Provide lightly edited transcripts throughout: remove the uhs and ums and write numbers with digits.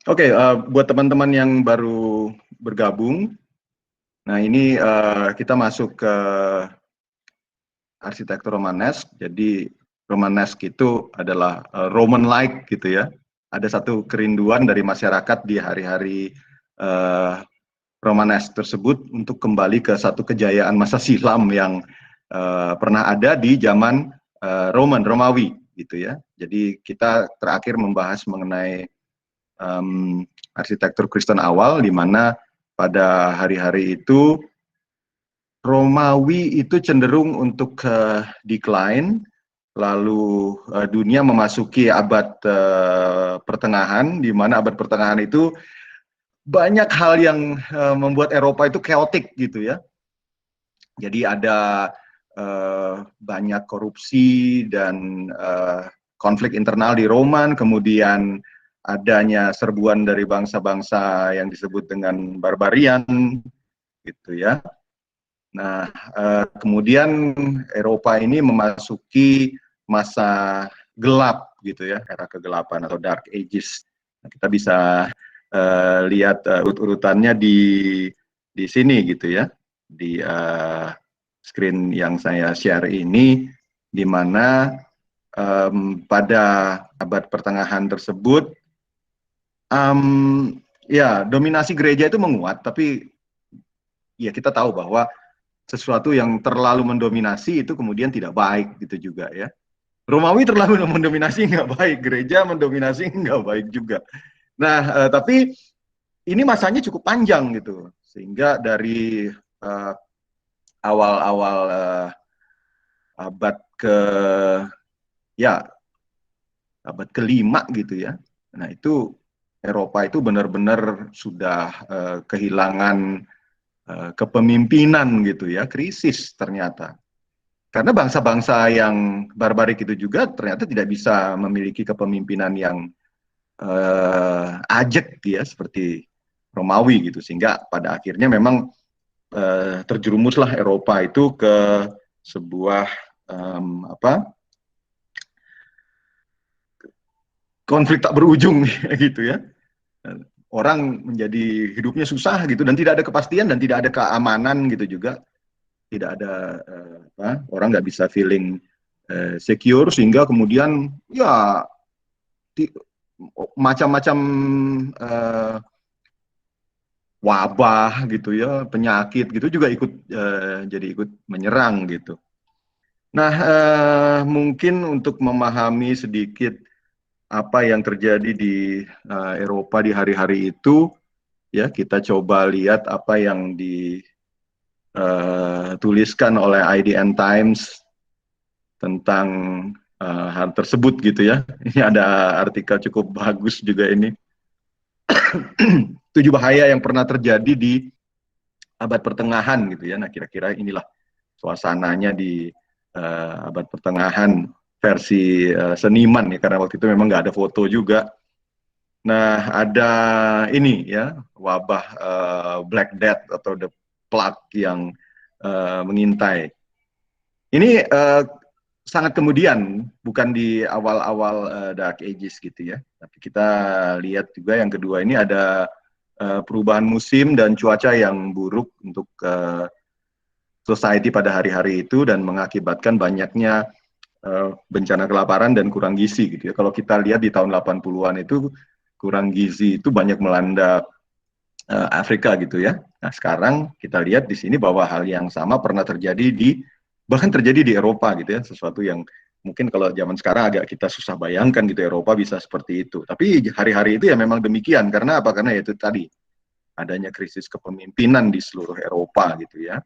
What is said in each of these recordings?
Oke, buat teman-teman yang baru bergabung, nah ini kita masuk ke arsitektur Romanesk. Jadi Romanesk itu adalah Roman-like gitu ya. Ada satu kerinduan dari masyarakat di hari-hari Romanesk tersebut untuk kembali ke satu kejayaan masa silam yang pernah ada di zaman Romawi gitu ya. Jadi kita terakhir membahas mengenai arsitektur Kristen awal, di mana pada hari-hari itu Romawi itu cenderung untuk decline, lalu dunia memasuki abad pertengahan, di mana abad pertengahan itu banyak hal yang membuat Eropa itu chaotic gitu ya. Jadi ada banyak korupsi dan konflik internal di Roman, kemudian adanya serbuan dari bangsa-bangsa yang disebut dengan barbarian gitu ya. Nah, kemudian Eropa ini memasuki masa gelap gitu ya, era kegelapan atau Dark Ages. Nah, kita bisa lihat urut-urutannya di sini gitu ya, di screen yang saya share ini, di mana pada abad pertengahan tersebut, ya dominasi gereja itu menguat, tapi ya kita tahu bahwa sesuatu yang terlalu mendominasi itu kemudian tidak baik gitu juga ya. Romawi terlalu mendominasi nggak baik, gereja mendominasi nggak baik juga. Nah, tapi ini masanya cukup panjang gitu, sehingga dari awal-awal abad ke ya abad kelima gitu ya. Nah itu Eropa itu benar-benar sudah kehilangan kepemimpinan gitu ya, krisis ternyata. Karena bangsa-bangsa yang barbarik itu juga ternyata tidak bisa memiliki kepemimpinan yang ajak ya, seperti Romawi gitu, sehingga pada akhirnya memang terjerumuslah Eropa itu ke sebuah konflik tak berujung gitu ya. Orang menjadi hidupnya susah gitu, dan tidak ada kepastian dan tidak ada keamanan gitu juga. Tidak ada orang nggak bisa feeling secure, sehingga kemudian ya macam-macam wabah gitu ya, penyakit gitu juga ikut jadi ikut menyerang gitu. Nah, mungkin untuk memahami sedikit apa yang terjadi di Eropa di hari-hari itu, ya kita coba lihat apa yang dituliskan oleh IDN Times tentang hal tersebut gitu ya. Ini ada artikel cukup bagus juga ini. 7 bahaya yang pernah terjadi di abad pertengahan gitu ya. Nah, kira-kira inilah suasananya di abad pertengahan versi seniman ya, karena waktu itu memang nggak ada foto juga. Nah, ada ini ya, wabah Black Death atau The Plague yang mengintai. Ini sangat kemudian, bukan di awal-awal Dark Ages gitu ya. Tapi kita lihat juga yang kedua ini ada perubahan musim dan cuaca yang buruk untuk society pada hari-hari itu, dan mengakibatkan banyaknya bencana kelaparan dan kurang gizi gitu ya. Kalau kita lihat di tahun 80-an itu kurang gizi itu banyak melanda Afrika gitu ya. Nah, sekarang kita lihat di sini bahwa hal yang sama pernah terjadi bahkan terjadi di Eropa gitu ya, sesuatu yang mungkin kalau zaman sekarang agak kita susah bayangkan gitu, Eropa bisa seperti itu. Tapi hari-hari itu ya memang demikian. Karena apa? Karena itu tadi, adanya krisis kepemimpinan di seluruh Eropa gitu ya.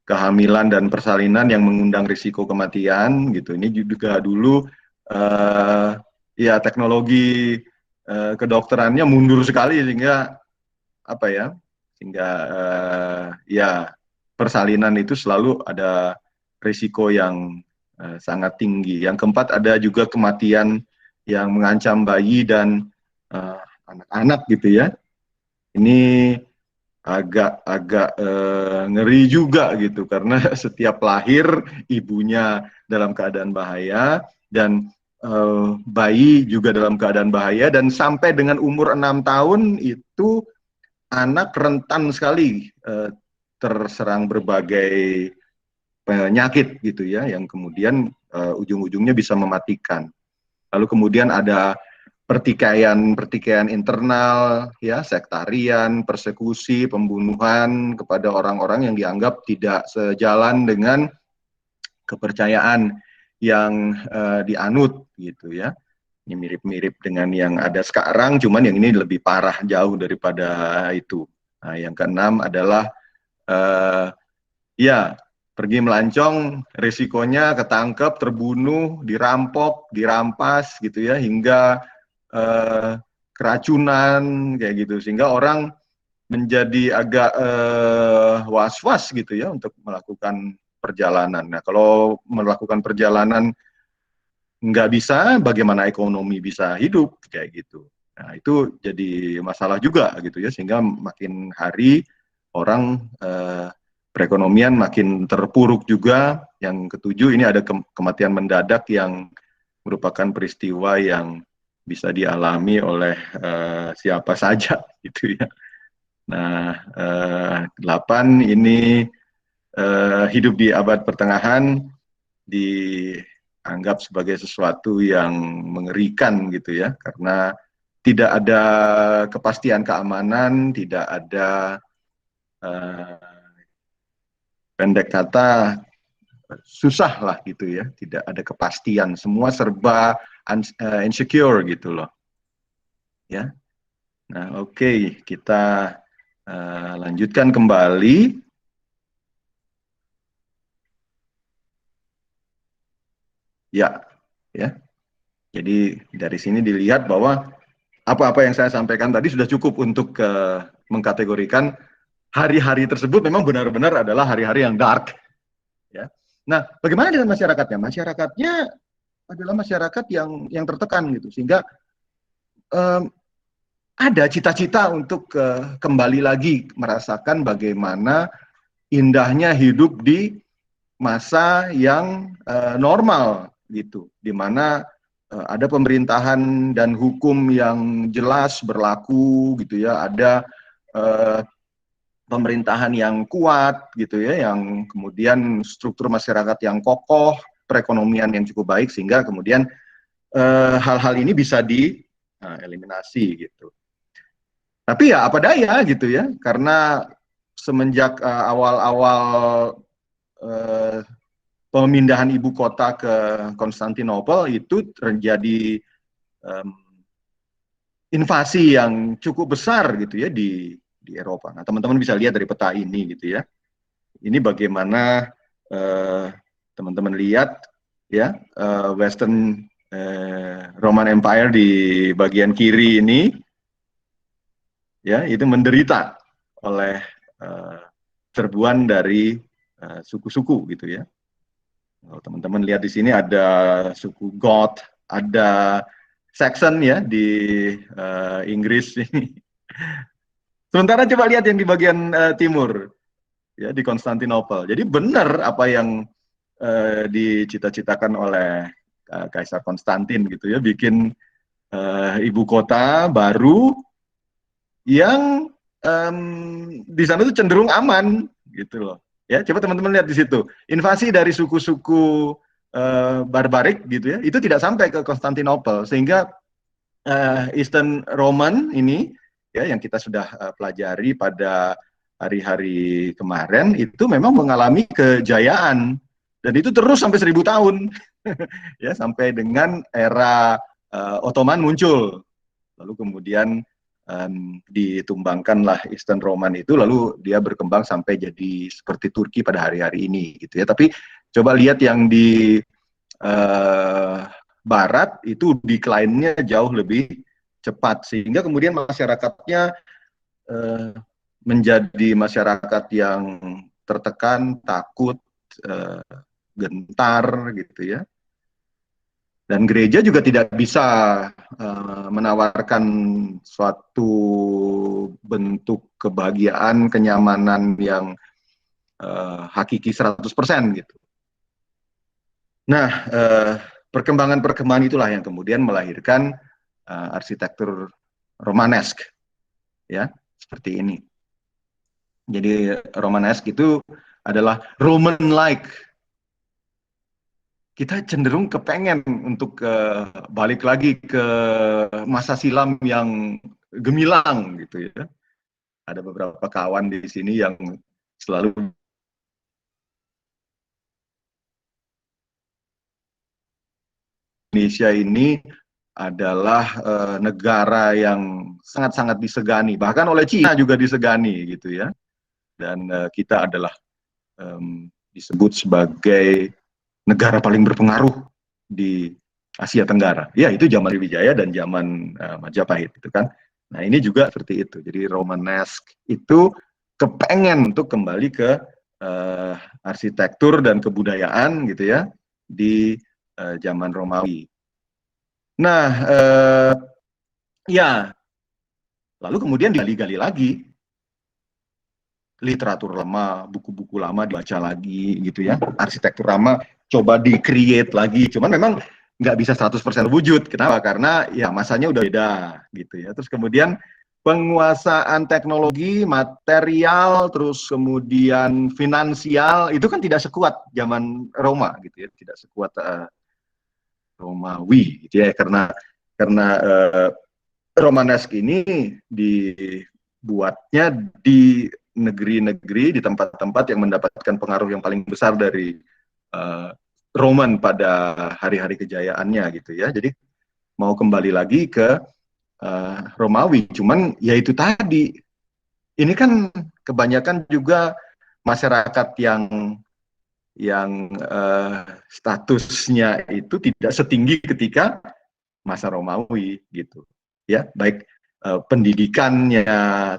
Kehamilan dan persalinan yang mengundang risiko kematian gitu. Ini juga dulu ya teknologi kedokterannya mundur sekali, sehingga apa ya? Sehingga ya persalinan itu selalu ada risiko yang sangat tinggi. Yang keempat, ada juga kematian yang mengancam bayi dan anak-anak gitu ya. Ini agak ngeri juga gitu, karena setiap lahir ibunya dalam keadaan bahaya, dan bayi juga dalam keadaan bahaya, dan sampai dengan umur 6 tahun itu anak rentan sekali terserang berbagai penyakit gitu ya, yang kemudian ujung-ujungnya bisa mematikan. Lalu kemudian ada pertikaian internal, ya, sektarian, persekusi, pembunuhan kepada orang-orang yang dianggap tidak sejalan dengan kepercayaan yang dianut gitu ya. Ini mirip-mirip dengan yang ada sekarang, cuman yang ini lebih parah jauh daripada itu. Nah, yang keenam adalah ya, pergi melancong, risikonya ketangkep, terbunuh, dirampok, dirampas gitu ya, hingga keracunan kayak gitu, sehingga orang menjadi agak was-was gitu ya untuk melakukan perjalanan. Nah, kalau melakukan perjalanan nggak bisa, bagaimana ekonomi bisa hidup kayak gitu. Nah, itu jadi masalah juga gitu ya, sehingga makin hari orang perekonomian makin terpuruk juga. Yang ketujuh, ini ada kematian mendadak yang merupakan peristiwa yang bisa dialami oleh siapa saja gitu ya. Nah, 8 ini hidup di abad pertengahan dianggap sebagai sesuatu yang mengerikan gitu ya, karena tidak ada kepastian keamanan, tidak ada pendek kata susah lah gitu ya, tidak ada kepastian, semua serba insecure gitu loh ya. Nah, oke, kita lanjutkan kembali ya, ya. Jadi dari sini dilihat bahwa apa-apa yang saya sampaikan tadi sudah cukup untuk mengkategorikan hari-hari tersebut memang benar-benar adalah hari-hari yang dark ya. Nah, bagaimana dengan masyarakatnya? Masyarakatnya adalah masyarakat yang tertekan gitu, sehingga ada cita-cita untuk kembali lagi merasakan bagaimana indahnya hidup di masa yang normal gitu, di mana ada pemerintahan dan hukum yang jelas berlaku gitu ya, ada pemerintahan yang kuat gitu ya, yang kemudian struktur masyarakat yang kokoh, perekonomian yang cukup baik, sehingga kemudian hal-hal ini bisa dieliminasi gitu. Tapi ya apa daya gitu ya, karena semenjak awal-awal pemindahan ibu kota ke Konstantinopel itu terjadi invasi yang cukup besar gitu ya di Eropa. Nah, teman-teman bisa lihat dari peta ini gitu ya. Ini bagaimana teman-teman lihat ya, Western Roman Empire di bagian kiri ini ya, itu menderita oleh serbuan dari suku-suku gitu ya. Kalau teman-teman lihat di sini ada suku Goth, ada Saxon ya di Inggris ini. Sementara coba lihat yang di bagian timur ya, di Konstantinopel. Jadi benar apa yang dicita-citakan oleh Kaisar Konstantin gitu ya, bikin ibu kota baru yang di sana tuh cenderung aman gitu loh. Ya, coba teman-teman lihat di situ. Invasi dari suku-suku barbarik gitu ya, itu tidak sampai ke Konstantinopel, sehingga Eastern Roman ini ya, yang kita sudah pelajari pada hari-hari kemarin, itu memang mengalami kejayaan, dan itu terus sampai 1000 tahun ya, sampai dengan era Ottoman muncul, lalu kemudian ditumbangkanlah Eastern Roman itu, lalu dia berkembang sampai jadi seperti Turki pada hari-hari ini gitu ya. Tapi coba lihat yang di barat itu decline-nya jauh lebih cepat, sehingga kemudian masyarakatnya menjadi masyarakat yang tertekan, takut, gentar gitu ya. Dan gereja juga tidak bisa menawarkan suatu bentuk kebahagiaan, kenyamanan yang hakiki 100% gitu. Nah, perkembangan-perkembangan itulah yang kemudian melahirkan arsitektur Romanesk, ya, seperti ini. Jadi Romanesk itu adalah Roman-like. Kita cenderung kepengen untuk balik lagi ke masa silam yang gemilang gitu ya. Ada beberapa kawan di sini yang selalu Indonesia ini adalah negara yang sangat-sangat disegani, bahkan oleh Cina juga disegani gitu ya. Dan kita adalah disebut sebagai negara paling berpengaruh di Asia Tenggara. Ya, itu zaman Sriwijaya dan zaman Majapahit itu kan. Nah, ini juga seperti itu. Jadi Romanesk itu kepengen untuk kembali ke arsitektur dan kebudayaan gitu ya di zaman Romawi. Nah, ya, lalu kemudian digali-gali lagi literatur lama, buku-buku lama dibaca lagi gitu ya. Arsitektur lama coba di-create lagi. Cuman memang nggak bisa 100% wujud. Kenapa? Karena ya masanya udah beda gitu ya. Terus kemudian penguasaan teknologi, material, terus kemudian finansial itu kan tidak sekuat zaman Roma gitu ya, tidak sekuat Romawi gitu ya. Karena Romanesk ini dibuatnya di negeri-negeri, di tempat-tempat yang mendapatkan pengaruh yang paling besar dari Roman pada hari-hari kejayaannya gitu ya. Jadi mau kembali lagi ke Romawi, cuman ya itu tadi, ini kan kebanyakan juga masyarakat yang statusnya itu tidak setinggi ketika masa Romawi gitu ya, baik pendidikannya,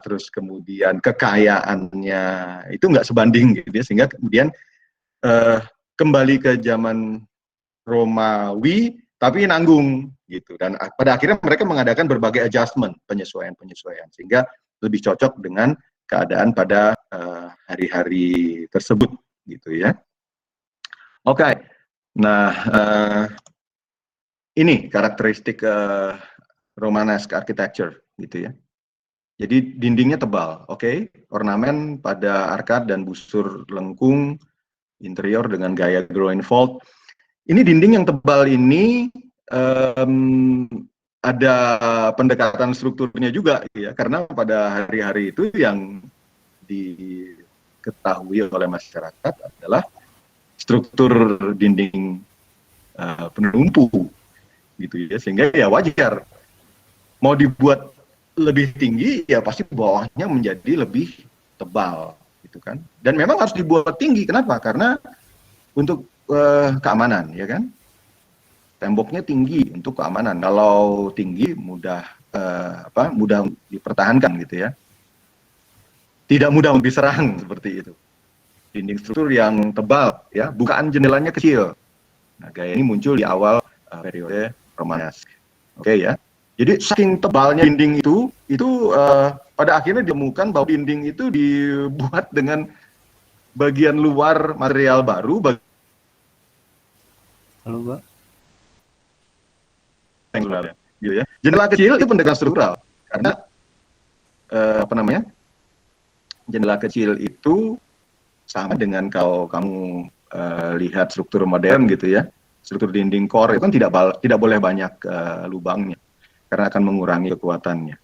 terus kemudian kekayaannya itu nggak sebanding gitu ya, sehingga kemudian kembali ke zaman Romawi tapi nanggung gitu, dan pada akhirnya mereka mengadakan berbagai adjustment, penyesuaian sehingga lebih cocok dengan keadaan pada hari-hari tersebut gitu ya. Oke, nah ini karakteristik Romanesque architecture gitu ya. Jadi dindingnya tebal, oke, ornamen pada arkad dan busur lengkung, interior dengan gaya groinfold. Ini dinding yang tebal ini ada pendekatan strukturnya juga ya, karena pada hari-hari itu yang diketahui oleh masyarakat adalah struktur dinding penumpu gitu ya, sehingga ya wajar mau dibuat lebih tinggi ya pasti bawahnya menjadi lebih tebal gitu kan, dan memang harus dibuat tinggi. Kenapa? Karena untuk keamanan ya kan, temboknya tinggi untuk keamanan. Kalau tinggi mudah mudah dipertahankan gitu ya, tidak mudah diserang seperti itu. Dinding struktur yang tebal ya, bukaan jendelanya kecil. Nah, gaya ini muncul di awal periode Romanesque. Oke ya. Jadi saking tebalnya dinding itu pada akhirnya ditemukan bahwa dinding itu dibuat dengan bagian luar material baru. Halo, Mbak. Gitu ya. Jendela kecil itu pendekatan struktural karena apa namanya? Jendela kecil itu sama dengan kalau kamu lihat struktur modern gitu ya. Struktur dinding core itu kan tidak boleh banyak lubangnya karena akan mengurangi kekuatannya.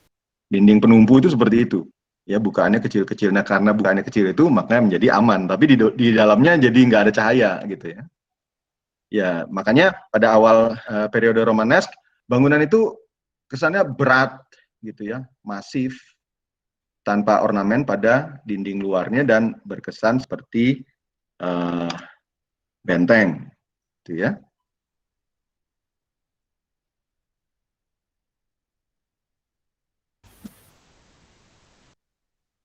Dinding penumpu itu seperti itu. Ya, bukaannya kecil-kecil. Nah, karena bukaannya kecil itu makanya menjadi aman, tapi di dalamnya jadi nggak ada cahaya gitu ya. Ya, makanya pada awal periode Romanesk, bangunan itu kesannya berat gitu ya, masif, tanpa ornamen pada dinding luarnya dan berkesan seperti benteng gitu ya.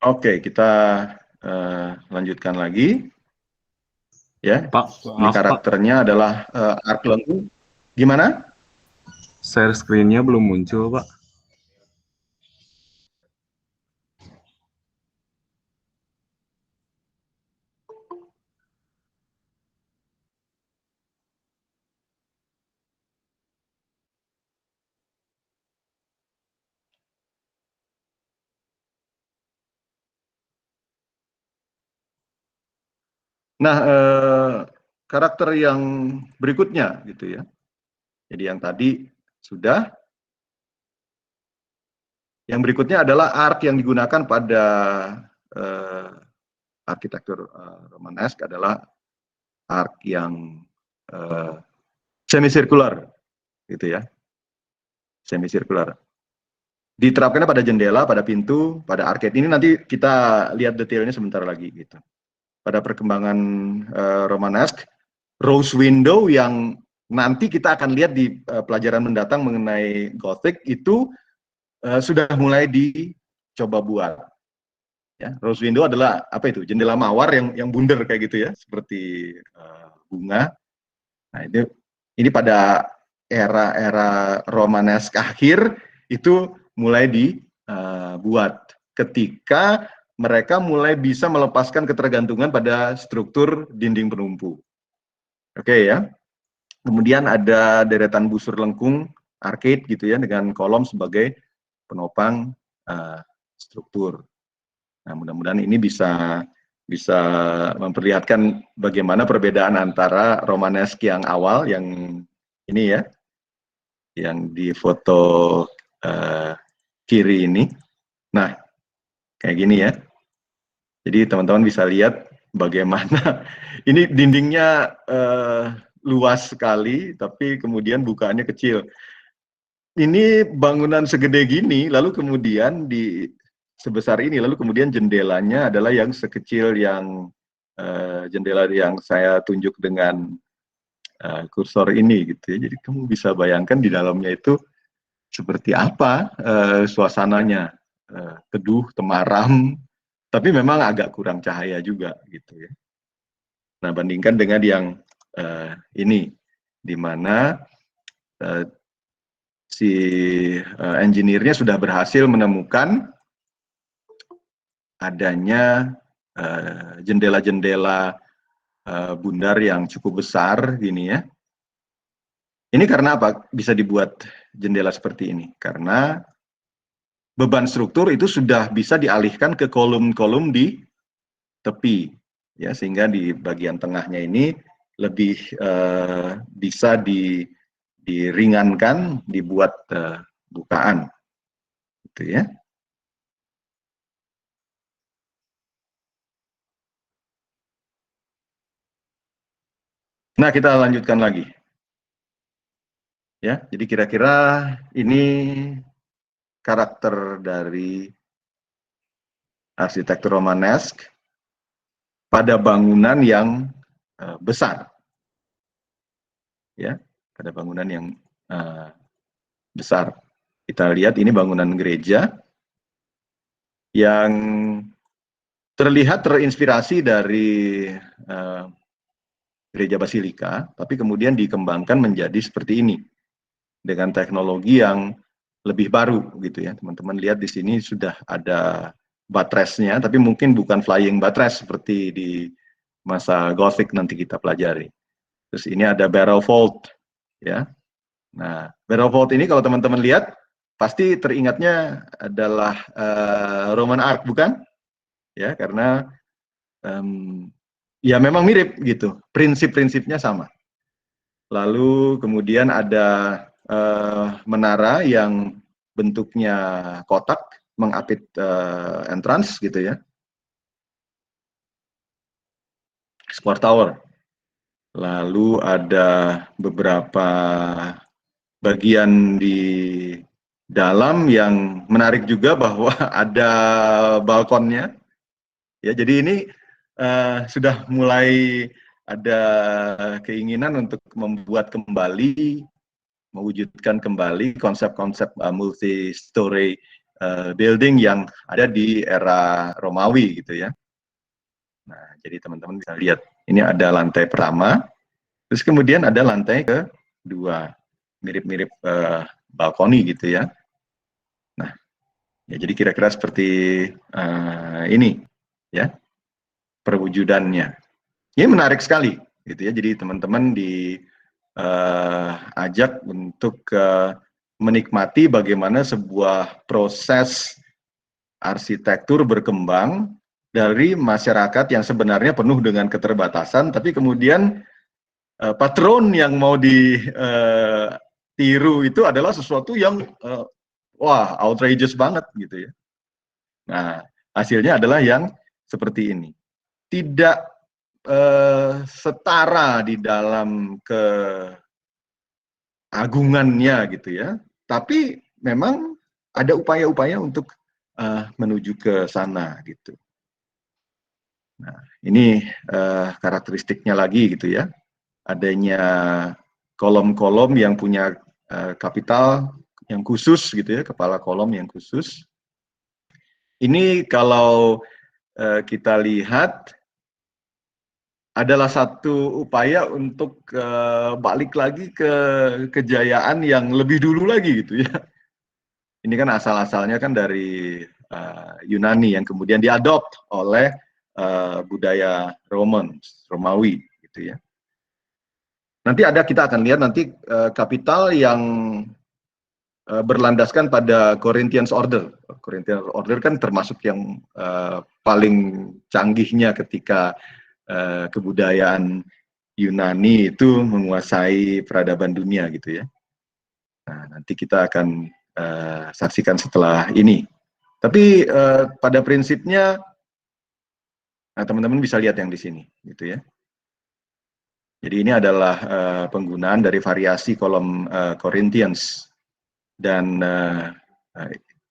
Oke, kita lanjutkan lagi. Ya, Pak, ini maaf Pak, karakternya adalah arc lengkung. Gimana? share screen-nya belum muncul Pak. Nah, karakter yang berikutnya gitu ya. Jadi yang tadi sudah. Yang berikutnya adalah arc yang digunakan pada arsitektur Romanesque adalah arc yang semicircular, gitu ya, semicircular. Diterapkannya pada jendela, pada pintu, pada arcade. Ini nanti kita lihat detailnya sebentar lagi, gitu. Pada perkembangan Romanesque, rose window yang nanti kita akan lihat di pelajaran mendatang mengenai Gothic itu sudah mulai dicoba buat. Ya, rose window adalah apa itu? Jendela mawar yang bundar kayak gitu ya, seperti bunga. Nah, ini pada era Romanesque akhir itu mulai dibuat ketika mereka mulai bisa melepaskan ketergantungan pada struktur dinding penumpu. Oke ya. Kemudian ada deretan busur lengkung arcade gitu ya dengan kolom sebagai penopang struktur. Nah, mudah-mudahan ini bisa memperlihatkan bagaimana perbedaan antara Romanesque yang awal, yang ini ya, yang di foto kiri ini. Nah, kayak gini ya. Jadi teman-teman bisa lihat bagaimana ini dindingnya luas sekali, tapi kemudian bukaannya kecil. Ini bangunan segede gini, lalu kemudian sebesar ini, lalu kemudian jendelanya adalah yang sekecil yang jendela yang saya tunjuk dengan kursor ini gitu ya. Jadi kamu bisa bayangkan di dalamnya itu seperti apa suasananya, teduh, temaram, tapi memang agak kurang cahaya juga gitu ya. Nah, bandingkan dengan yang ini, di mana si engineer-nya sudah berhasil menemukan adanya jendela-jendela bundar yang cukup besar gini ya. Ini karena apa bisa dibuat jendela seperti ini? Karena beban struktur itu sudah bisa dialihkan ke kolom-kolom di tepi ya, sehingga di bagian tengahnya ini lebih bisa diringankan, dibuat bukaan gitu ya. Nah, kita lanjutkan lagi. Ya, jadi kira-kira ini karakter dari arsitektur Romanesque pada bangunan yang besar. Ya, pada bangunan yang besar. Kita lihat ini bangunan gereja yang terlihat terinspirasi dari gereja Basilika, tapi kemudian dikembangkan menjadi seperti ini dengan teknologi yang lebih baru gitu ya. Teman-teman lihat di sini sudah ada buttressnya, tapi mungkin bukan flying buttress seperti di masa Gothic nanti kita pelajari. Terus ini ada barrel vault ya. Nah, barrel vault ini kalau teman-teman lihat pasti teringatnya adalah Roman Arch, bukan? Ya, karena ya memang mirip gitu, prinsip-prinsipnya sama. Lalu kemudian ada menara yang bentuknya kotak mengapit entrance gitu ya, square tower. Lalu ada beberapa bagian di dalam yang menarik juga bahwa ada balkonnya. Ya, jadi ini sudah mulai ada keinginan untuk membuat kembali, mewujudkan kembali konsep-konsep multi-story building yang ada di era Romawi gitu ya. Nah, jadi teman-teman bisa lihat, ini ada lantai pertama, terus kemudian ada lantai kedua, mirip-mirip balkoni gitu ya. Nah, ya jadi kira-kira seperti ini ya perwujudannya. Ini menarik sekali gitu ya. Jadi teman-teman diajak untuk menikmati bagaimana sebuah proses arsitektur berkembang dari masyarakat yang sebenarnya penuh dengan keterbatasan, tapi kemudian patron yang mau ditiru itu adalah sesuatu yang wah outrageous banget gitu ya. Nah, hasilnya adalah yang seperti ini. Tidak setara di dalam keagungannya gitu ya, tapi memang ada upaya-upaya untuk menuju ke sana gitu. Nah, ini karakteristiknya lagi gitu ya. Adanya kolom-kolom yang punya kapital yang khusus gitu ya, kepala kolom yang khusus. Ini kalau kita lihat adalah satu upaya untuk balik lagi ke kejayaan yang lebih dulu lagi gitu ya. Ini kan asal-asalnya kan dari Yunani yang kemudian diadopt oleh budaya Romawi gitu ya. Nanti kita akan lihat nanti kapital yang berlandaskan pada Corinthians Order. Corinthians Order kan termasuk yang paling canggihnya ketika kebudayaan Yunani itu menguasai peradaban dunia gitu ya. Nah, nanti kita akan saksikan setelah ini. Tapi pada prinsipnya, nah, teman-teman bisa lihat yang di sini gitu ya. Jadi ini adalah penggunaan dari variasi kolom Corinthians dan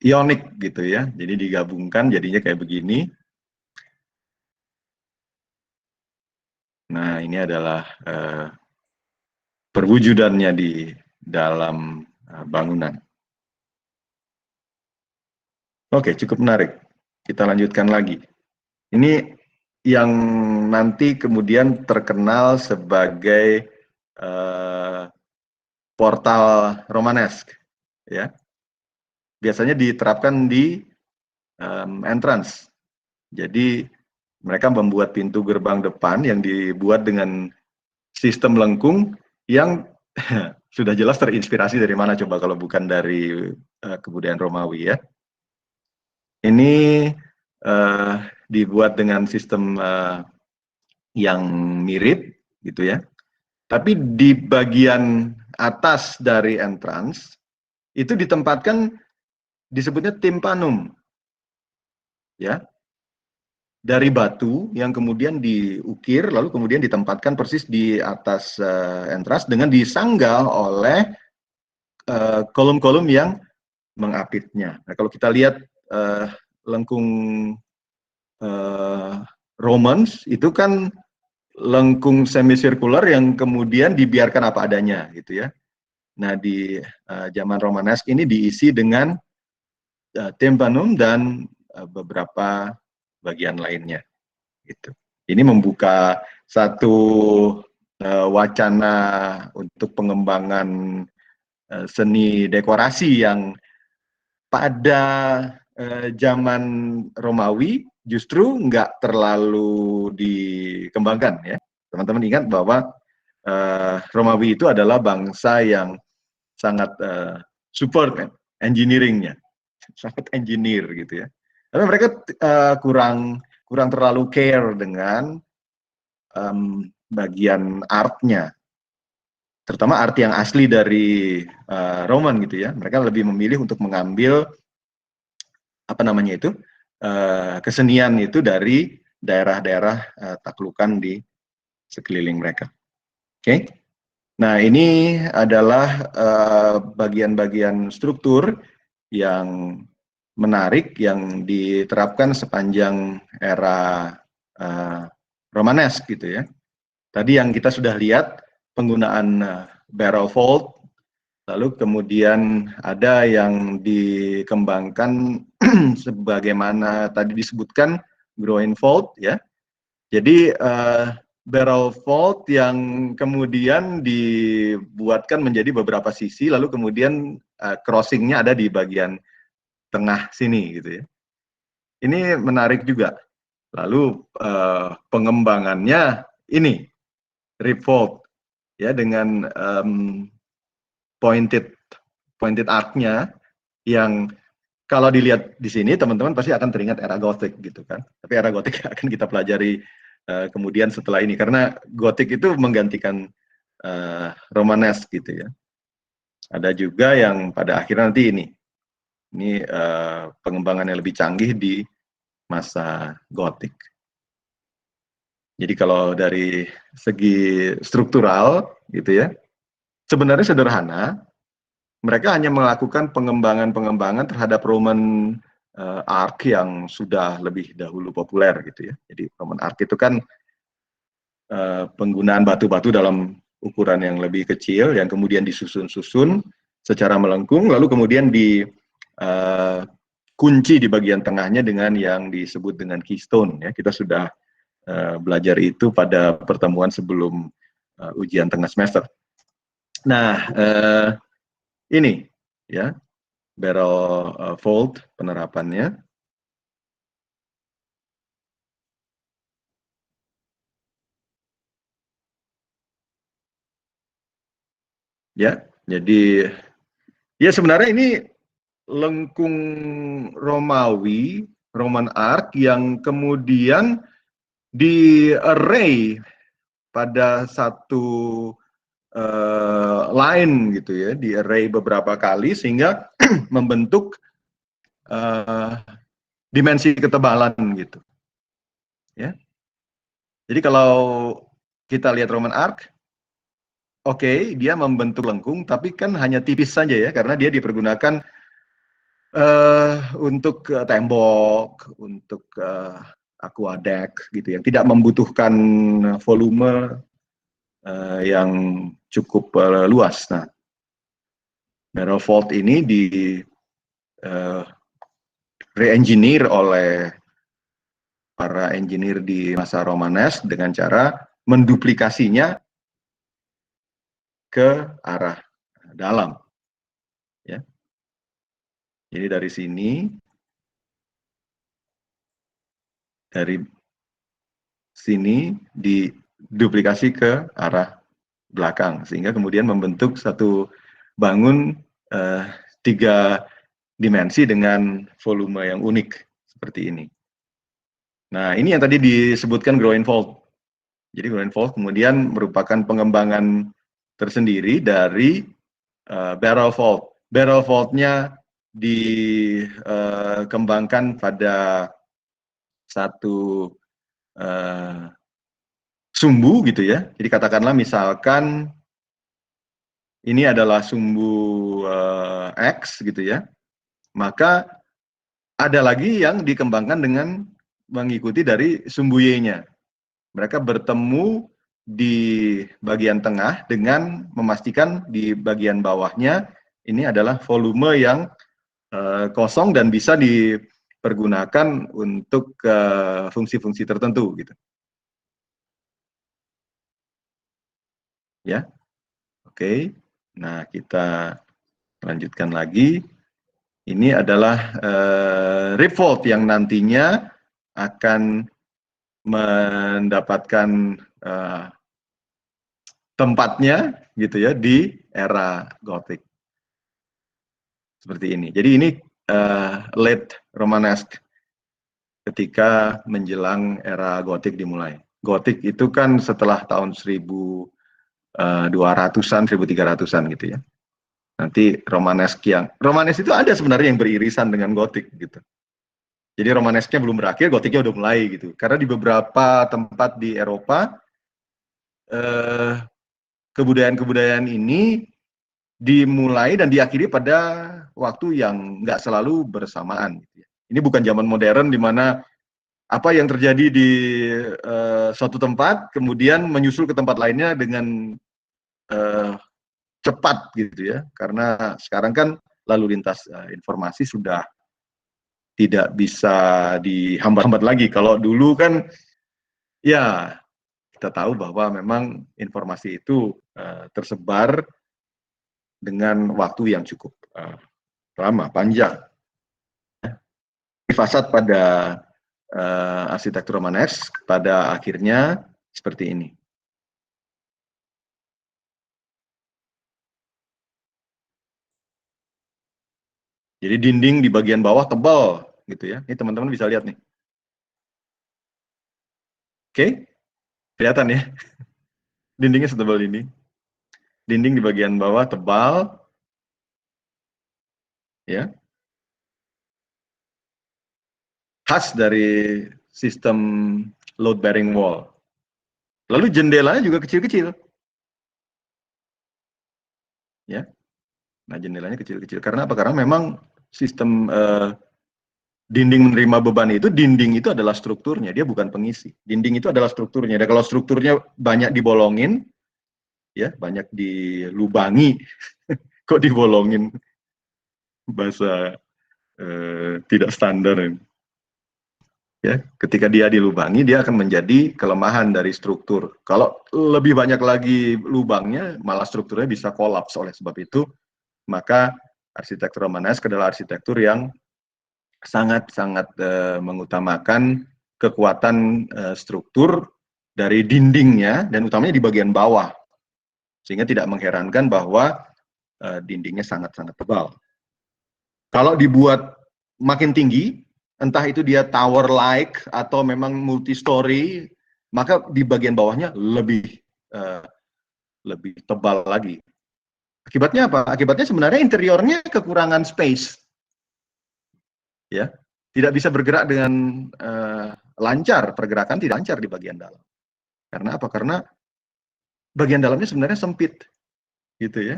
Ionic gitu ya. Jadi digabungkan jadinya kayak begini. Nah, ini adalah perwujudannya di dalam bangunan. Oke, cukup menarik. Kita lanjutkan lagi. Ini yang nanti kemudian terkenal sebagai portal Romanesque, ya. Biasanya diterapkan di entrance. Jadi mereka membuat pintu gerbang depan yang dibuat dengan sistem lengkung yang sudah jelas terinspirasi dari mana coba kalau bukan dari kebudayaan Romawi ya. Ini dibuat dengan sistem yang mirip gitu ya. Tapi di bagian atas dari entrance itu ditempatkan disebutnya timpanum. Ya. Dari batu yang kemudian diukir lalu kemudian ditempatkan persis di atas entrance dengan disanggal oleh kolom-kolom yang mengapitnya. Nah, kalau kita lihat lengkung Romans itu kan lengkung semicircular yang kemudian dibiarkan apa adanya gitu ya. Nah, di zaman Romanesque ini diisi dengan timpanum dan beberapa bagian lainnya gitu. Ini membuka satu wacana untuk pengembangan seni dekorasi yang pada zaman Romawi justru nggak terlalu dikembangkan ya. Teman-teman ingat bahwa Romawi itu adalah bangsa yang sangat support engineering-nya, sangat engineer gitu ya. Tapi mereka kurang terlalu care dengan bagian art-nya, terutama art yang asli dari Roman gitu ya. Mereka lebih memilih untuk mengambil apa namanya itu kesenian itu dari daerah-daerah taklukan di sekeliling mereka. Oke. Nah, ini adalah bagian-bagian struktur yang menarik yang diterapkan sepanjang era Romanesque gitu ya. Tadi yang kita sudah lihat penggunaan barrel vault, lalu kemudian ada yang dikembangkan sebagaimana tadi disebutkan groin vault ya. Jadi barrel vault yang kemudian dibuatkan menjadi beberapa sisi, lalu kemudian crossingnya ada di bagian tengah sini gitu ya. Ini menarik juga. Lalu pengembangannya ini rib vault ya dengan pointed arc-nya yang kalau dilihat di sini teman-teman pasti akan teringat era Gothic gitu kan. Tapi era Gothic akan kita pelajari kemudian setelah ini karena Gothic itu menggantikan Romanesque gitu ya. Ada juga yang pada akhirnya nanti ini pengembangan yang lebih canggih di masa Gothic. Jadi kalau dari segi struktural gitu ya, sebenarnya sederhana. Mereka hanya melakukan pengembangan-pengembangan terhadap Roman Arch yang sudah lebih dahulu populer gitu ya. Jadi Roman Arch itu kan penggunaan batu-batu dalam ukuran yang lebih kecil yang kemudian disusun-susun secara melengkung, lalu kemudian dikunci di bagian tengahnya dengan yang disebut dengan keystone. Ya, kita sudah belajar itu pada pertemuan sebelum ujian tengah semester. Nah, ini ya barrel vault penerapannya. Ya, jadi ya sebenarnya ini lengkung Romawi, Roman Arch yang kemudian di-array pada satu line gitu ya, di-array beberapa kali sehingga membentuk dimensi ketebalan gitu. Ya. Jadi kalau kita lihat Roman Arch, oke, dia membentuk lengkung, tapi kan hanya tipis saja ya, karena dia dipergunakan untuk tembok, untuk aqueduct gitu, yang tidak membutuhkan volume yang cukup luas. Nah, barrel vault ini di re-engineer oleh para engineer di masa Romanes dengan cara menduplikasinya ke arah dalam. Ya. Jadi dari sini, diduplikasi ke arah belakang, sehingga kemudian membentuk satu bangun 3 dimensi dengan volume yang unik seperti ini. Nah, ini yang tadi disebutkan Groenvold. Jadi Groenvold kemudian merupakan pengembangan tersendiri dari barrel vault. Barrel vault-nya dikembangkan pada satu sumbu gitu ya. Jadi katakanlah misalkan ini adalah sumbu X gitu ya. Maka ada lagi yang dikembangkan dengan mengikuti dari sumbu Y-nya. Mereka bertemu di bagian tengah dengan memastikan di bagian bawahnya ini adalah volume yang kosong dan bisa dipergunakan untuk fungsi-fungsi tertentu gitu. Ya. Oke. Nah, kita lanjutkan lagi. Ini adalah rib vault yang nantinya akan mendapatkan tempatnya gitu ya di era Gothic. Seperti ini. Jadi ini late Romanesque ketika menjelang era Gothic dimulai. Gothic itu kan setelah tahun 1200-an, 1300-an gitu ya. Nanti Romanesque itu ada sebenarnya yang beririsan dengan Gothic gitu. Jadi Romanesque-nya belum berakhir, Gotiknya udah mulai gitu. Karena di beberapa tempat di Eropa, kebudayaan-kebudayaan ini dimulai dan diakhiri pada waktu yang nggak selalu bersamaan. Gitu ya. Ini bukan zaman modern di mana apa yang terjadi di suatu tempat, kemudian menyusul ke tempat lainnya dengan cepat gitu ya. Karena sekarang kan lalu lintas informasi sudah tidak bisa dihambat-hambat lagi. Kalau dulu kan ya kita tahu bahwa memang informasi itu tersebar dengan waktu yang cukup lama, panjang. Fasad pada arsitektur Romanesque pada akhirnya seperti ini. Jadi dinding di bagian bawah tebal gitu ya. Ini teman-teman bisa lihat nih. Oke, kelihatan ya. Dindingnya setebal ini. Dinding di bagian bawah tebal, ya. Khas dari sistem load bearing wall. Lalu jendelanya juga kecil-kecil, ya. Nah, jendelanya kecil-kecil. Karena apa? Karena memang sistem dinding menerima beban itu, dinding itu adalah strukturnya, dia bukan pengisi. Dinding itu adalah strukturnya. Dan kalau strukturnya banyak dibolongin, ya, banyak dilubangi, kok dibolongin, bahasa tidak standar ini. Ya, ketika dia dilubangi, dia akan menjadi kelemahan dari struktur. Kalau lebih banyak lagi lubangnya, malah strukturnya bisa kolaps. Oleh sebab itu, maka arsitektur Romanesque adalah arsitektur yang sangat-sangat mengutamakan kekuatan struktur dari dindingnya, dan utamanya di bagian bawah. Sehingga tidak mengherankan bahwa dindingnya sangat-sangat tebal. Kalau dibuat makin tinggi, entah itu dia tower-like atau memang multi-story, maka di bagian bawahnya lebih tebal lagi. Akibatnya apa? Akibatnya sebenarnya interiornya kekurangan space, ya, tidak bisa bergerak dengan lancar, pergerakan tidak lancar di bagian dalam. Karena apa? Karena bagian dalamnya sebenarnya sempit, gitu ya.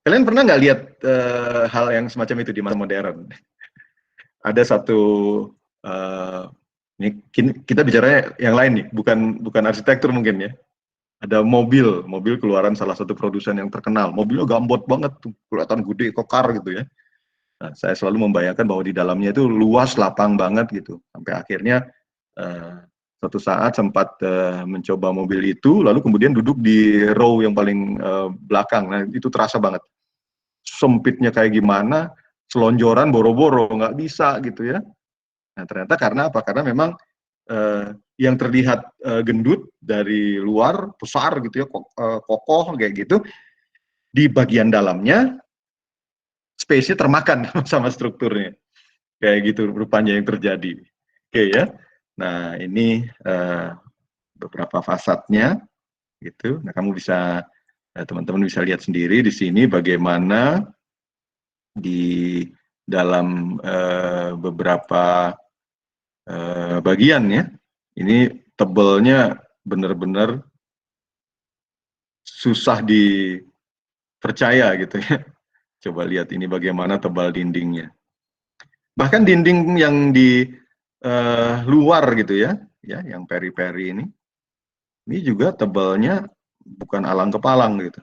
Kalian pernah nggak lihat hal yang semacam itu di masa modern? Ada satu ini kita bicaranya yang lain nih, bukan arsitektur mungkin ya. Ada mobil keluaran salah satu produsen yang terkenal. Mobilnya gambot banget, tuh, kelihatan gede, kokar gitu ya. Nah, saya selalu membayangkan bahwa di dalamnya itu luas, lapang banget gitu. Sampai akhirnya suatu saat sempat mencoba mobil itu, lalu kemudian duduk di row yang paling belakang. Nah, itu terasa banget. Sempitnya kayak gimana, selonjoran boro-boro, nggak bisa gitu ya. Nah, ternyata karena apa? Karena memang yang terlihat gendut dari luar, besar gitu ya, kokoh kayak gitu, di bagian dalamnya space-nya termakan sama strukturnya. Kayak gitu rupanya yang terjadi. Oke ya. Nah, ini beberapa fasadnya gitu. Nah, kamu bisa teman-teman bisa lihat sendiri di sini bagaimana di dalam beberapa bagian ya. Ini tebelnya benar-benar susah dipercaya gitu ya. Coba lihat ini bagaimana tebal dindingnya. Bahkan dinding yang di luar gitu ya, yang peri-peri ini juga tebalnya bukan alang kepalang gitu.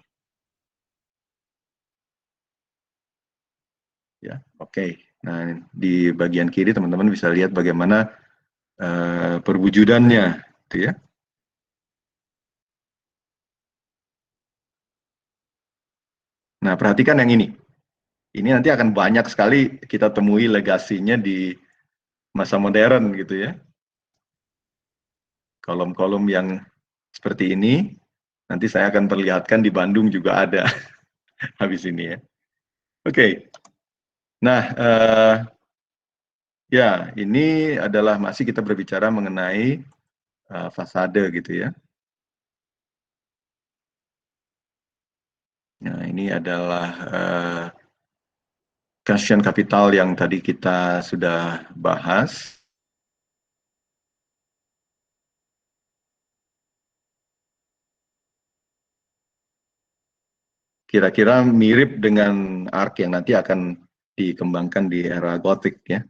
Ya, oke. Nah, di bagian kiri teman-teman bisa lihat bagaimana perwujudannya, gitu ya. Nah, perhatikan yang ini. Ini nanti akan banyak sekali kita temui legasinya di masa modern gitu ya. Kolom-kolom yang seperti ini, nanti saya akan perlihatkan di Bandung juga ada habis ini ya. Oke. Nah, ya ini adalah masih kita berbicara mengenai fasade gitu ya. Nah, ini adalah Gaussian capital yang tadi kita sudah bahas. Kira-kira mirip dengan arc yang nanti akan dikembangkan di era Gothic ya.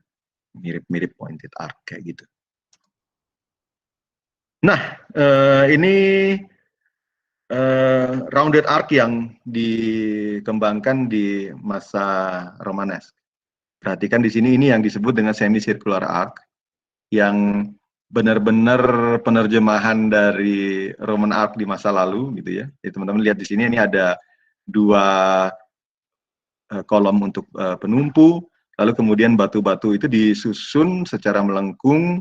Mirip-mirip pointed arc kayak gitu. Nah, ini rounded arc yang dikembangkan di masa Romanesque. Perhatikan di sini ini yang disebut dengan semicircular arc yang benar-benar penerjemahan dari Roman arc di masa lalu gitu ya. Jadi teman-teman lihat di sini ini ada dua kolom untuk penumpu, lalu kemudian batu-batu itu disusun secara melengkung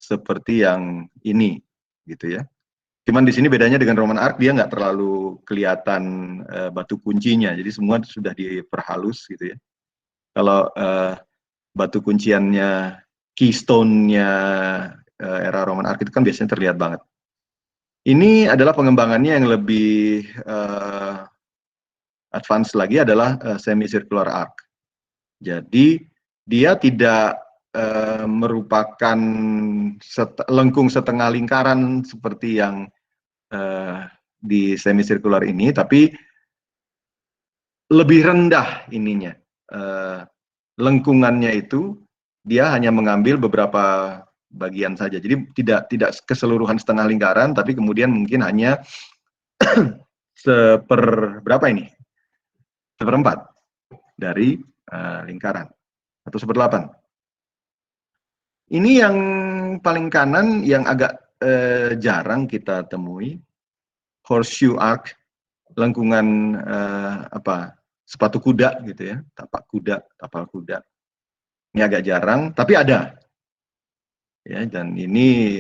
seperti yang ini gitu ya. Cuman di sini bedanya dengan Roman arc, dia nggak terlalu kelihatan batu kuncinya, jadi semua sudah diperhalus gitu ya. Kalau batu kunciannya, keystone-nya era Roman Arch itu kan biasanya terlihat banget. Ini adalah pengembangannya yang lebih advance lagi adalah semicircular arch. Jadi dia tidak merupakan lengkung setengah lingkaran seperti yang di semicircular ini, tapi lebih rendah ininya. Lengkungannya itu dia hanya mengambil beberapa bagian saja. Jadi tidak keseluruhan setengah lingkaran, tapi kemudian mungkin hanya berapa ini? Seperempat dari lingkaran atau 1/8. Ini yang paling kanan yang agak jarang kita temui, horseshoe arch, lengkungan sepatu kuda gitu ya, tapal kuda. Ini agak jarang, tapi ada. Ya, dan ini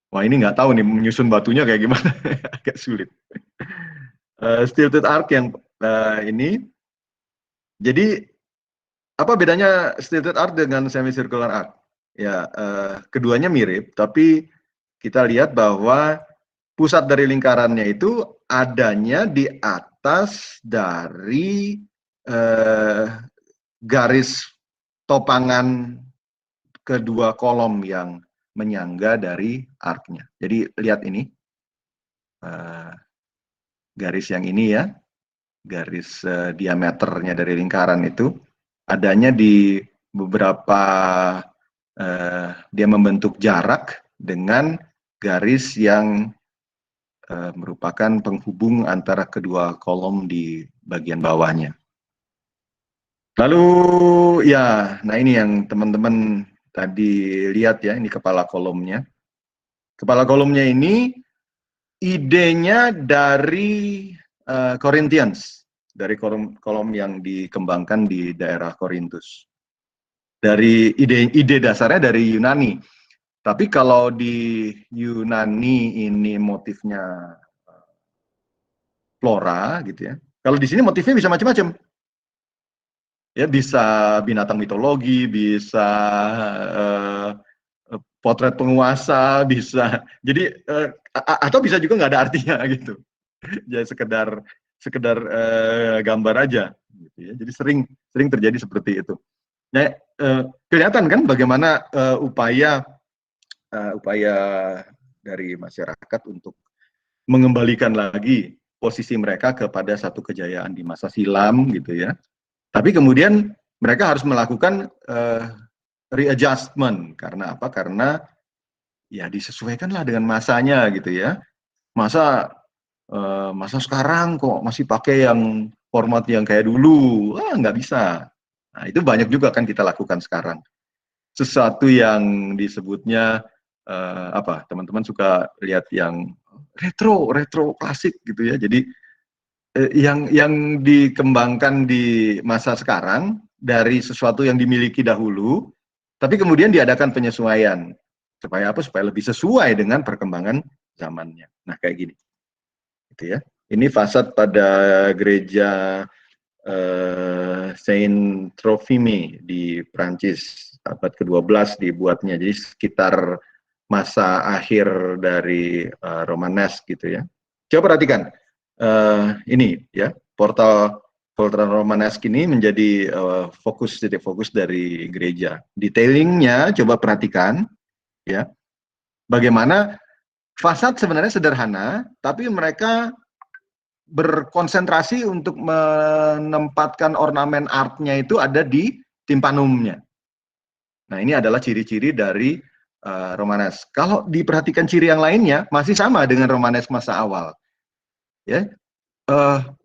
wah ini nggak tahu nih menyusun batunya kayak gimana, agak sulit. Stilted arch yang ini, jadi apa bedanya stilted arch dengan semicircular arch? Ya, keduanya mirip, tapi kita lihat bahwa pusat dari lingkarannya itu adanya di atas dari garis topangan kedua kolom yang menyangga dari arc-nya. Jadi lihat ini, garis yang ini ya, garis diameternya dari lingkaran itu adanya di beberapa, dia membentuk jarak dengan garis yang merupakan penghubung antara kedua kolom di bagian bawahnya. Lalu ya, nah ini yang teman-teman tadi lihat ya, ini kepala kolomnya. Kepala kolomnya ini idenya dari Corinthians, dari kolom yang dikembangkan di daerah Korintus. Dari ide dasarnya dari Yunani. Tapi kalau di Yunani ini motifnya flora gitu ya. Kalau di sini motifnya bisa macam-macam. Ya bisa binatang mitologi, bisa potret penguasa, bisa. Jadi atau bisa juga nggak ada artinya gitu. Jadi sekedar gambar aja gitu ya. Jadi sering terjadi seperti itu. Nah, kelihatan kan bagaimana upaya dari masyarakat untuk mengembalikan lagi posisi mereka kepada satu kejayaan di masa silam gitu ya. Tapi kemudian mereka harus melakukan readjustment. Karena apa? Karena ya disesuaikanlah dengan masanya gitu ya. Masa sekarang kok masih pakai yang format yang kayak dulu? Nggak bisa. Nah, itu banyak juga kan kita lakukan sekarang. Sesuatu yang disebutnya teman-teman suka lihat yang retro klasik gitu ya. Jadi yang dikembangkan di masa sekarang dari sesuatu yang dimiliki dahulu, tapi kemudian diadakan penyesuaian supaya apa? Supaya lebih sesuai dengan perkembangan zamannya. Nah kayak gini, gitu ya. Ini fasad pada gereja Saint Trophime di Prancis abad ke-12 dibuatnya. Jadi sekitar masa akhir dari Romanesque gitu ya. Coba perhatikan. Ini ya, portal Romanesque ini menjadi titik fokus dari gereja. Detailingnya coba perhatikan ya, bagaimana fasad sebenarnya sederhana, tapi mereka berkonsentrasi untuk menempatkan ornamen artnya itu ada di timpanumnya. Nah ini adalah ciri-ciri dari Romanesque. Kalau diperhatikan ciri yang lainnya masih sama dengan Romanesque masa awal. Ya,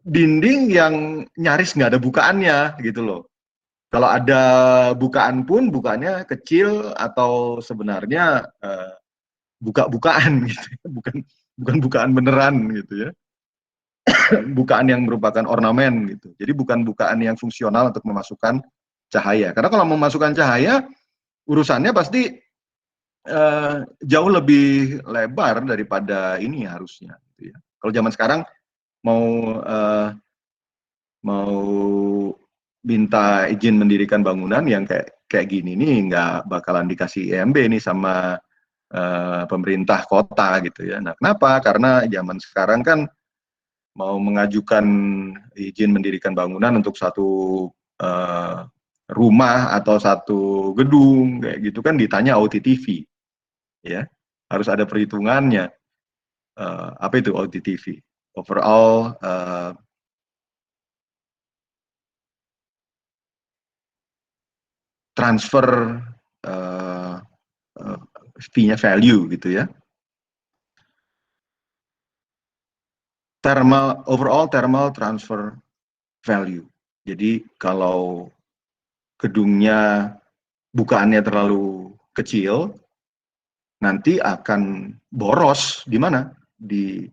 dinding yang nyaris nggak ada bukaannya gitu loh. Kalau ada bukaan pun bukaannya kecil atau sebenarnya buka-bukaan gitu, bukan bukaan beneran gitu ya, bukaan yang merupakan ornamen gitu. Jadi bukan bukaan yang fungsional untuk memasukkan cahaya. Karena kalau memasukkan cahaya urusannya pasti jauh lebih lebar daripada ini harusnya. Gitu ya. Kalau zaman sekarang mau minta izin mendirikan bangunan yang kayak gini nih nggak bakalan dikasih IMB nih sama pemerintah kota gitu ya. Nah, kenapa? Karena zaman sekarang kan mau mengajukan izin mendirikan bangunan untuk satu rumah atau satu gedung kayak gitu kan ditanya OTTV, ya harus ada perhitungannya. Apa itu OTTV? Overall transfer fee-nya value gitu ya. Overall thermal transfer value. Jadi kalau gedungnya bukaannya terlalu kecil, nanti akan boros di mana? Di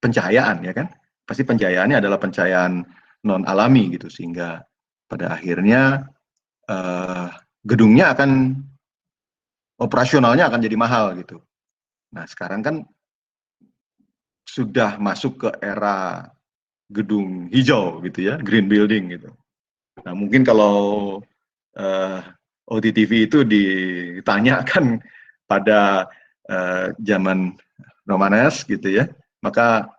pencahayaan ya kan? Pasti pencahayaannya adalah pencahayaan non alami gitu, sehingga pada akhirnya gedungnya akan operasionalnya akan jadi mahal gitu. Nah, sekarang kan sudah masuk ke era gedung hijau gitu ya, green building gitu. Nah, mungkin kalau OTTV itu ditanyakan pada zaman Romanes gitu ya, maka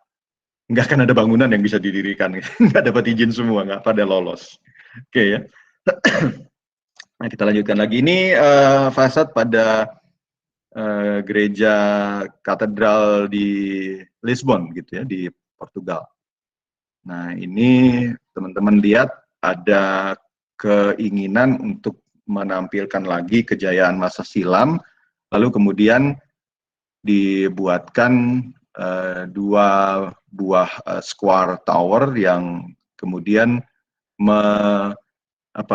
nggak akan ada bangunan yang bisa didirikan, nggak dapat izin semua, nggak pada lolos. Oke ya. Nah, kita lanjutkan lagi. Ini fasad pada gereja katedral di Lisbon gitu ya, di Portugal. Nah, ini teman-teman lihat ada keinginan untuk menampilkan lagi kejayaan masa silam, lalu kemudian dibuatkan dua buah square tower yang kemudian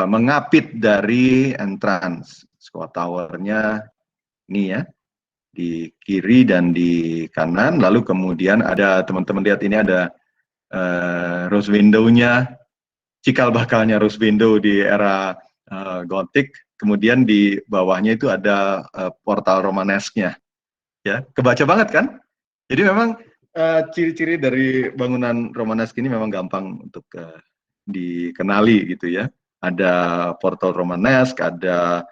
mengapit dari entrance. Square towernya ini ya, di kiri dan di kanan, lalu kemudian ada, teman-teman lihat ini ada rose window-nya, cikal bakalnya rose window di era Gothic, kemudian di bawahnya itu ada portal Romanesque-nya, ya kebaca banget kan? Jadi memang ciri-ciri dari bangunan Romanesque ini memang gampang untuk dikenali gitu ya. Ada portal Romanesque, ada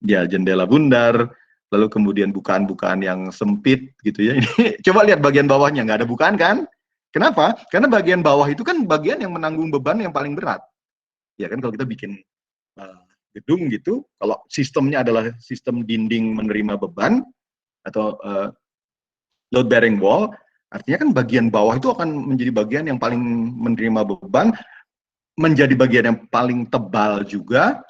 ya jendela bundar, lalu kemudian bukaan-bukaan yang sempit gitu ya. Ini coba lihat bagian bawahnya, nggak ada bukaan kan? Kenapa? Karena bagian bawah itu kan bagian yang menanggung beban yang paling berat. Ya kan, kalau kita bikin gedung gitu, kalau sistemnya adalah sistem dinding menerima beban atau load bearing wall, artinya kan bagian bawah itu akan menjadi bagian yang paling menerima beban, menjadi bagian yang paling tebal juga.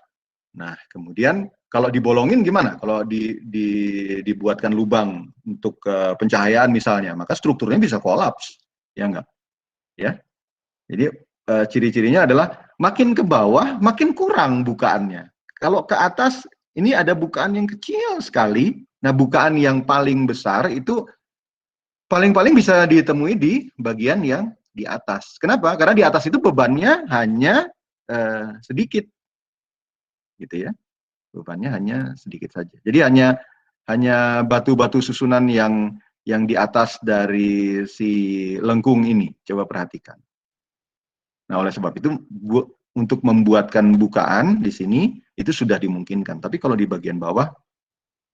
Nah, kemudian kalau dibolongin gimana? Kalau dibuatkan lubang untuk pencahayaan misalnya, maka strukturnya bisa kolaps, ya enggak? Ya. Jadi ciri-cirinya adalah makin ke bawah makin kurang bukaannya. Kalau ke atas ini ada bukaan yang kecil sekali. Nah, bukaan yang paling besar itu paling-paling bisa ditemui di bagian yang di atas. Kenapa? Karena di atas itu bebannya hanya sedikit, gitu ya. Bebannya hanya sedikit saja. Jadi hanya batu-batu susunan yang di atas dari si lengkung ini. Coba perhatikan. Nah, oleh sebab itu untuk membuatkan bukaan di sini itu sudah dimungkinkan. Tapi kalau di bagian bawah,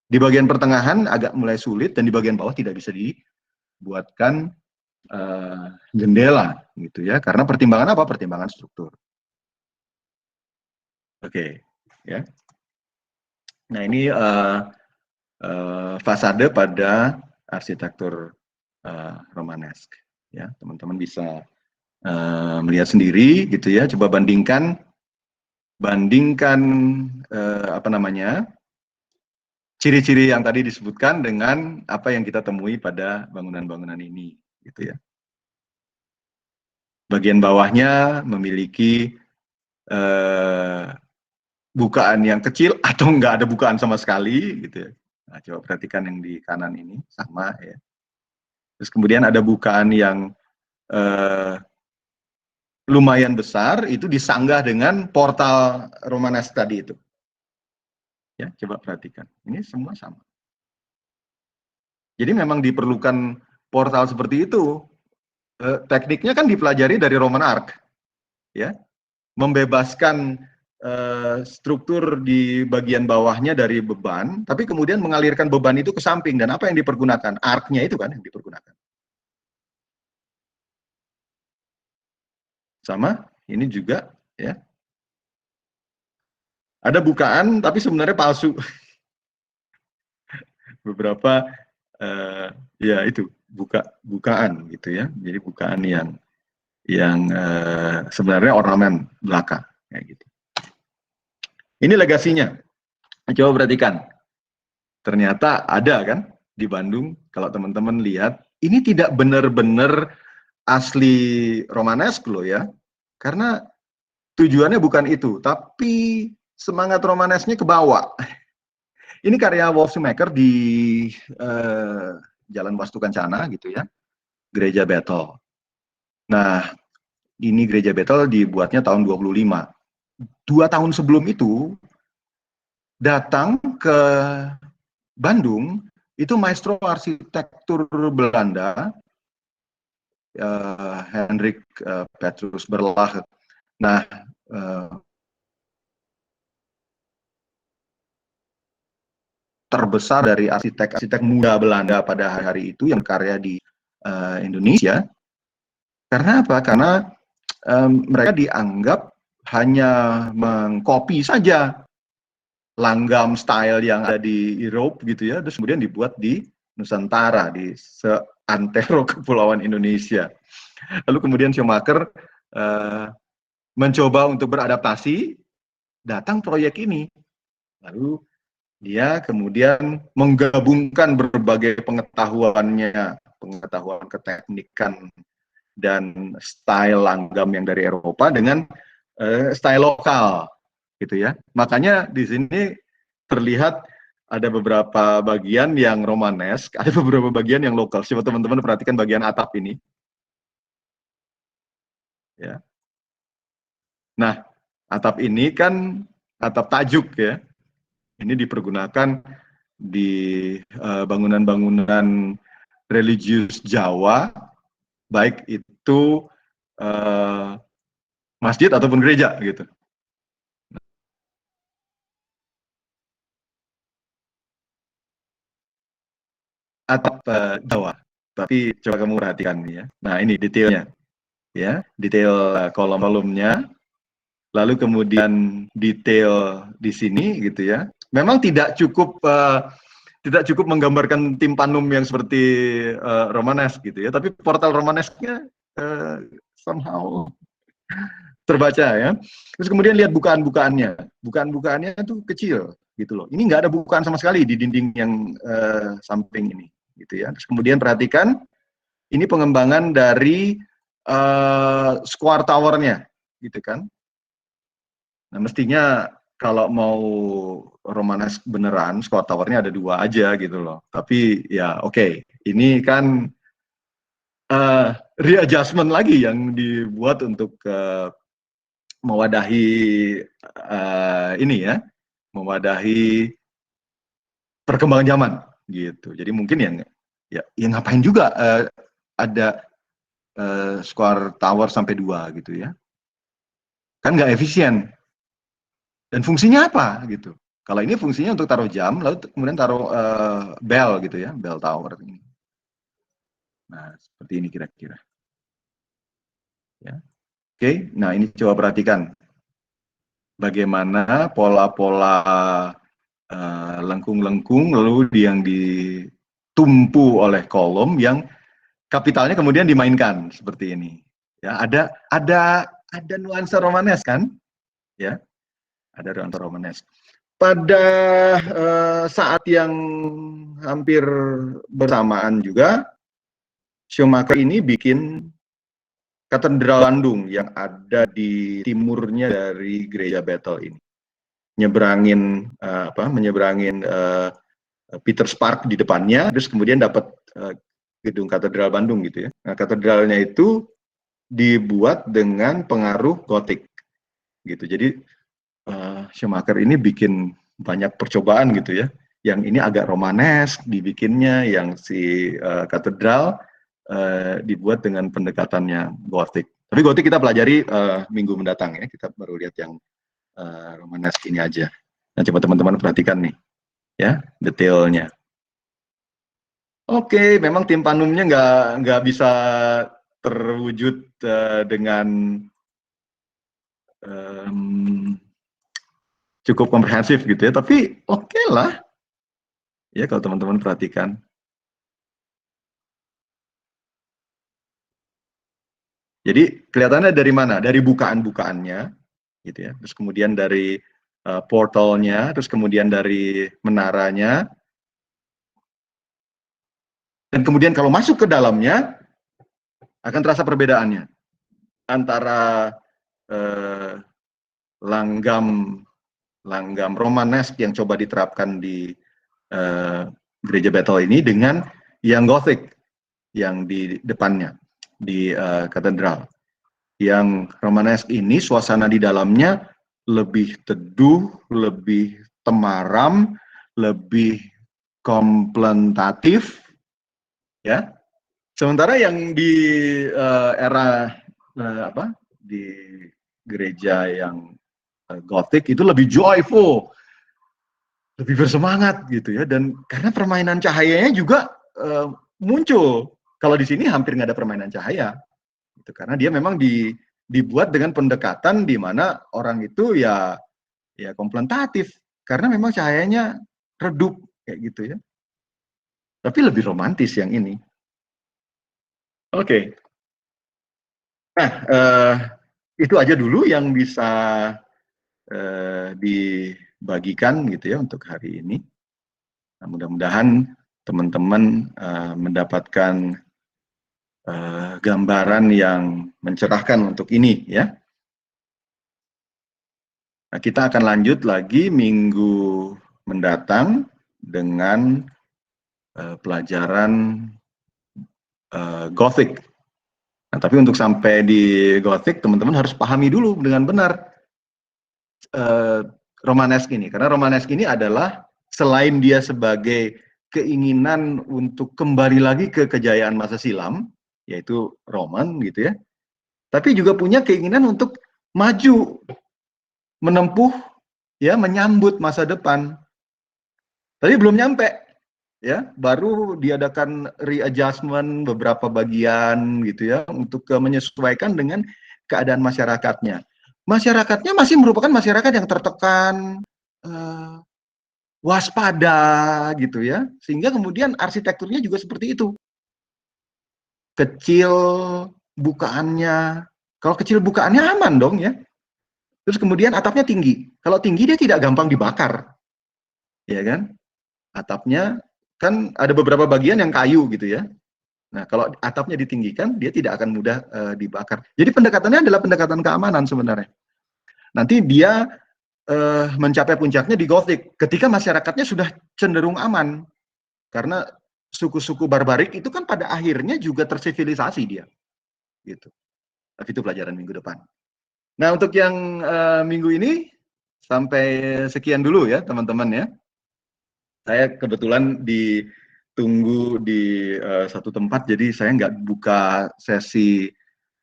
di bagian pertengahan agak mulai sulit, dan di bagian bawah tidak bisa dibuatkan jendela gitu ya. Karena pertimbangan apa? Pertimbangan struktur. Oke, ya. Nah, ini fasade pada arsitektur Romanesque. Ya, teman-teman bisa melihat sendiri gitu ya. Coba bandingkan apa namanya, ciri-ciri yang tadi disebutkan dengan apa yang kita temui pada bangunan-bangunan ini, gitu ya. Bagian bawahnya memiliki bukaan yang kecil atau nggak ada bukaan sama sekali, gitu ya. Nah, coba perhatikan yang di kanan ini, sama ya. Terus kemudian ada bukaan yang lumayan besar, itu disanggah dengan portal Romanesque tadi itu. Ya, coba perhatikan. Ini semua sama. Jadi memang diperlukan portal seperti itu. Tekniknya kan dipelajari dari Roman Arch, ya. membebaskan struktur di bagian bawahnya dari beban, tapi kemudian mengalirkan beban itu ke samping. Dan apa yang dipergunakan? Arc-nya itu kan yang dipergunakan. Sama, ini juga ya. Ada bukaan, tapi sebenarnya palsu. Beberapa ya itu bukaan gitu ya. Jadi bukaan yang sebenarnya ornamen belaka kayak gitu. Ini legasinya. Coba perhatikan. Ternyata ada kan di Bandung, kalau teman-teman lihat, ini tidak benar-benar asli Romanesk loh ya. Karena tujuannya bukan itu, tapi semangat Romanesknya kebawa. Ini karya Wolf Schumacher di Jalan Wastu Kencana gitu ya, Gereja Bethel. Nah, ini Gereja Bethel dibuatnya tahun 25. 2 tahun sebelum itu, datang ke Bandung, itu maestro arsitektur Belanda, Hendrik Petrus Berlage. Nah, terbesar dari arsitek-arsitek muda Belanda pada hari itu yang karya di Indonesia. Karena apa? Karena mereka dianggap hanya mengcopy saja langgam style yang ada di Eropa gitu ya, terus kemudian dibuat di Nusantara, di seantero kepulauan Indonesia. Lalu kemudian Schumacher mencoba untuk beradaptasi, datang proyek ini. Lalu dia kemudian menggabungkan berbagai pengetahuannya, pengetahuan keteknikan dan style langgam yang dari Eropa dengan style lokal, gitu ya. Makanya di sini terlihat ada beberapa bagian yang Romanesk, ada beberapa bagian yang lokal. Coba teman-teman perhatikan bagian atap ini. Ya. Nah, atap ini kan atap tajuk ya. Ini dipergunakan di bangunan-bangunan religius Jawa, baik itu masjid ataupun gereja gitu. Atap Jawa, tapi coba kamu perhatikan ya. Nah ini detailnya, ya, detail kolom-kolomnya, lalu kemudian detail di sini gitu ya. Memang tidak cukup menggambarkan timpanum yang seperti Romanesk gitu ya, tapi portal Romanesknya somehow terbaca ya. Terus kemudian lihat bukaan-bukaannya, bukaan-bukaannya itu kecil gitu loh. Ini nggak ada bukaan sama sekali di dinding yang samping ini gitu ya. Terus kemudian perhatikan ini pengembangan dari square tower-nya gitu kan. Nah mestinya kalau mau Romanesk beneran, square tower-nya ada 2 aja gitu loh. Tapi ya oke, ini kan readjustment lagi yang dibuat untuk mewadahi ini ya, mewadahi perkembangan zaman gitu. Jadi mungkin ya ngapain juga ada square tower sampai 2 gitu ya. Kan nggak efisien. Dan fungsinya apa gitu. Kalau ini fungsinya untuk taruh jam, lalu kemudian taruh bell gitu ya, bell tower ini. Nah, seperti ini kira-kira. Ya. Oke, nah ini coba perhatikan bagaimana pola-pola lengkung-lengkung lalu yang ditumpu oleh kolom yang kapitalnya kemudian dimainkan seperti ini. Ya, ada nuansa Romanesk kan? Ya, ada nuansa Romanesk. Pada saat yang hampir bersamaan juga, Schumacher ini bikin Katedral Bandung yang ada di timurnya dari Gereja Bethel ini. Menyeberangin Peter's Park di depannya, terus kemudian dapat gedung Katedral Bandung gitu ya. Nah, katedralnya itu dibuat dengan pengaruh Gotik gitu. Jadi Schumacher ini bikin banyak percobaan gitu ya. Yang ini agak Romanesk dibikinnya, yang si katedral dibuat dengan pendekatannya Gotik Tapi Gotik kita pelajari minggu mendatang ya. Kita baru lihat yang Romanesque ini aja. Nah, coba teman-teman perhatikan nih, ya detailnya. Oke, memang timpanumnya nggak bisa terwujud dengan cukup komprehensif gitu ya. Tapi oke lah, ya kalau teman-teman perhatikan. Jadi kelihatannya dari mana? Dari bukaan-bukaannya, gitu ya. Terus kemudian dari portalnya, terus kemudian dari menaranya, dan kemudian kalau masuk ke dalamnya akan terasa perbedaannya antara langgam Romanesque yang coba diterapkan di gereja Bethel ini dengan yang Gothic yang di depannya di katedral. Yang Romanesque ini suasana di dalamnya lebih teduh, lebih temaram, lebih kontemplatif, ya. Sementara yang di era di gereja yang Gothic itu lebih joyful, lebih bersemangat gitu ya. Dan karena permainan cahayanya juga muncul. Kalau di sini hampir nggak ada permainan cahaya, gitu. Karena dia memang dibuat dengan pendekatan di mana orang itu ya kontemplatif, karena memang cahayanya redup kayak gitu ya. Tapi lebih romantis yang ini. Oke. Nah, itu aja dulu yang bisa dibagikan gitu ya untuk hari ini. Nah, mudah-mudahan teman-teman mendapatkan gambaran yang mencerahkan untuk ini ya. Nah, kita akan lanjut lagi minggu mendatang dengan pelajaran Gothic. Nah, tapi untuk sampai di Gothic, teman-teman harus pahami dulu dengan benar Romanesque ini. Karena Romanesque ini adalah selain dia sebagai keinginan untuk kembali lagi ke kejayaan masa silam, yaitu Roman gitu ya, tapi juga punya keinginan untuk maju, menempuh, ya, menyambut masa depan. Tapi belum nyampe, ya, baru diadakan readjustment beberapa bagian gitu ya untuk menyesuaikan dengan keadaan masyarakatnya. Masyarakatnya masih merupakan masyarakat yang tertekan, waspada gitu ya, sehingga kemudian arsitekturnya juga seperti itu. Kecil bukaannya, kalau kecil bukaannya aman dong ya. Terus kemudian atapnya tinggi. Kalau tinggi dia tidak gampang dibakar, ya kan? Atapnya kan ada beberapa bagian yang kayu gitu ya. Nah, kalau atapnya ditinggikan, dia tidak akan mudah dibakar. Jadi pendekatannya adalah pendekatan keamanan sebenarnya. Nanti dia mencapai puncaknya di Gothic, ketika masyarakatnya sudah cenderung aman. Karena suku-suku barbarik itu kan pada akhirnya juga tersivilisasi dia. Gitu. Tapi itu pelajaran minggu depan. Nah, untuk yang minggu ini, sampai sekian dulu ya teman-teman ya. Saya kebetulan ditunggu di satu tempat, jadi saya nggak buka sesi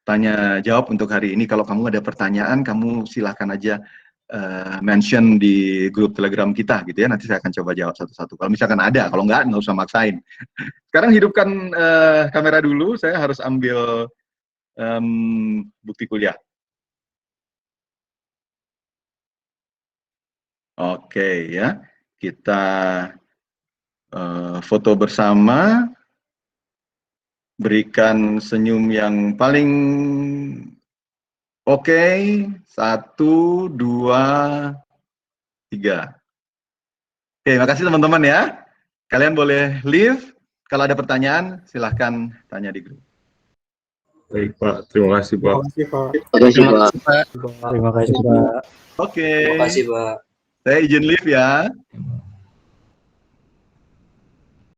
tanya jawab untuk hari ini. Kalau kamu ada pertanyaan, kamu silahkan aja mention di grup Telegram kita gitu ya. Nanti saya akan coba jawab satu-satu. Kalau misalkan ada, kalau nggak usah maksain. Sekarang hidupkan kamera dulu. Saya harus ambil bukti kuliah. Oke ya, kita foto bersama. Berikan senyum yang paling oke. 1, 2, 3. Oke, makasih teman-teman ya. Kalian boleh leave. Kalau ada pertanyaan, silahkan tanya di grup. Baik Pak, terima kasih Pak. Terima kasih Pak. Terima kasih Pak. Oke. Terima kasih Pak. Saya izin leave ya.